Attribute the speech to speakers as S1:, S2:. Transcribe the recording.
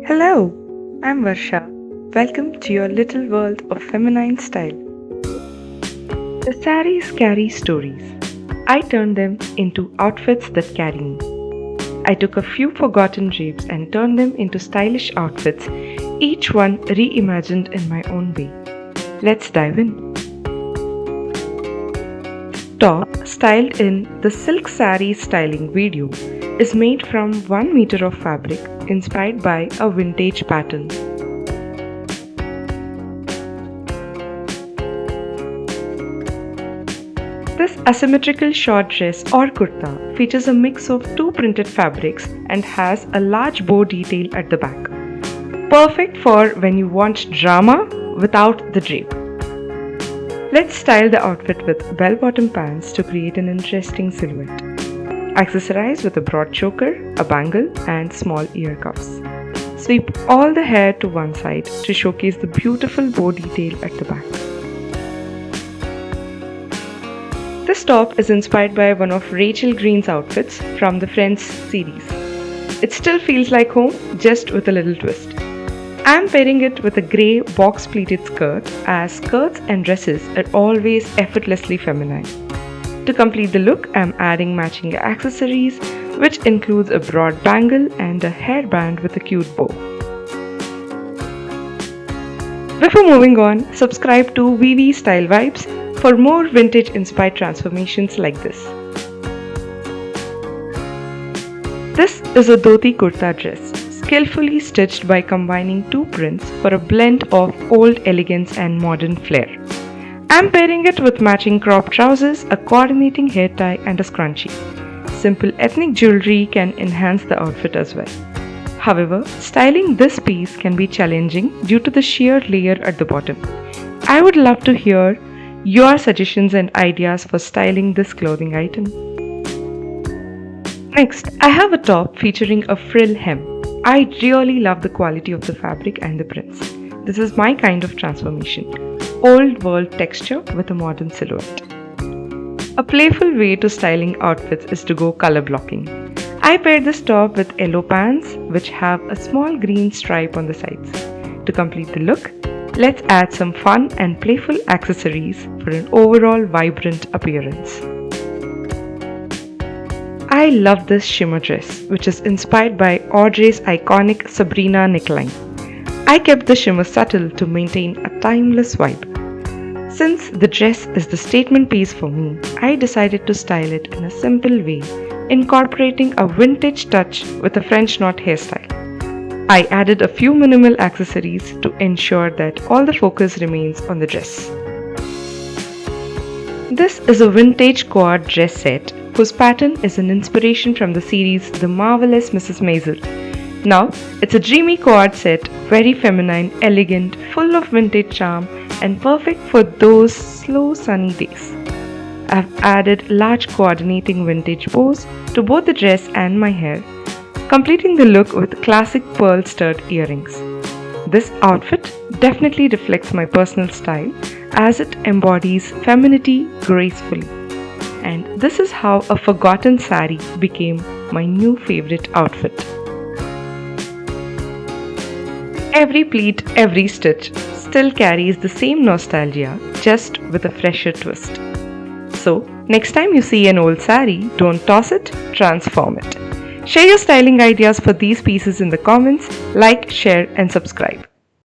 S1: Hello, I'm Varsha. Welcome to your little world of feminine style. The sarees carry stories. I turned them into outfits that carry me. I took a few forgotten drapes and turned them into stylish outfits, each one reimagined in my own way. Let's dive in. Top, styled in the silk saree styling video, is made from 1 meter of fabric inspired by a vintage pattern. This asymmetrical short dress or kurta features a mix of two printed fabrics and has a large bow detail at the back. Perfect for when you want drama without the drape. Let's style the outfit with bell-bottom pants to create an interesting silhouette. Accessorize with a broad choker, a bangle, and small ear cuffs. Sweep all the hair to one side to showcase the beautiful bow detail at the back. This top is inspired by one of Rachel Green's outfits from the Friends series. It still feels like home, just with a little twist. I'm pairing it with a grey box-pleated skirt, as skirts and dresses are always effortlessly feminine. To complete the look, I'm adding matching accessories, which includes a broad bangle and a hairband with a cute bow. Before moving on, subscribe to VV Style Vibes for more vintage-inspired transformations like this. This is a dhoti kurta dress, skillfully stitched by combining two prints for a blend of old elegance and modern flair. I'm pairing it with matching crop trousers, a coordinating hair tie, and a scrunchie. Simple ethnic jewelry can enhance the outfit as well. However, styling this piece can be challenging due to the sheer layer at the bottom. I would love to hear your suggestions and ideas for styling this clothing item. Next, I have a top featuring a frill hem. I really love the quality of the fabric and the prints. This is my kind of transformation. Old world texture with a modern silhouette. A playful way to styling outfits is to go color blocking. I paired this top with yellow pants which have a small green stripe on the sides. To complete the look, let's add some fun and playful accessories for an overall vibrant appearance. I love this shimmer dress, which is inspired by Audrey's iconic Sabrina neckline. I kept the shimmer subtle to maintain a timeless vibe. Since the dress is the statement piece for me, I decided to style it in a simple way, incorporating a vintage touch with a French knot hairstyle. I added a few minimal accessories to ensure that all the focus remains on the dress. This is a vintage cord dress set whose pattern is an inspiration from the series The Marvelous Mrs. Maisel. Now, it's a dreamy cord set, very feminine, elegant, full of vintage charm, and perfect for those slow sunny days. I've added large coordinating vintage bows to both the dress and my hair, completing the look with classic pearl stud earrings. This outfit definitely reflects my personal style as it embodies femininity gracefully. And this is how a forgotten saree became my new favorite outfit. Every pleat, every stitch still carries the same nostalgia, just with a fresher twist. So, next time you see an old saree, don't toss it, transform it. Share your styling ideas for these pieces in the comments, like, share, and subscribe.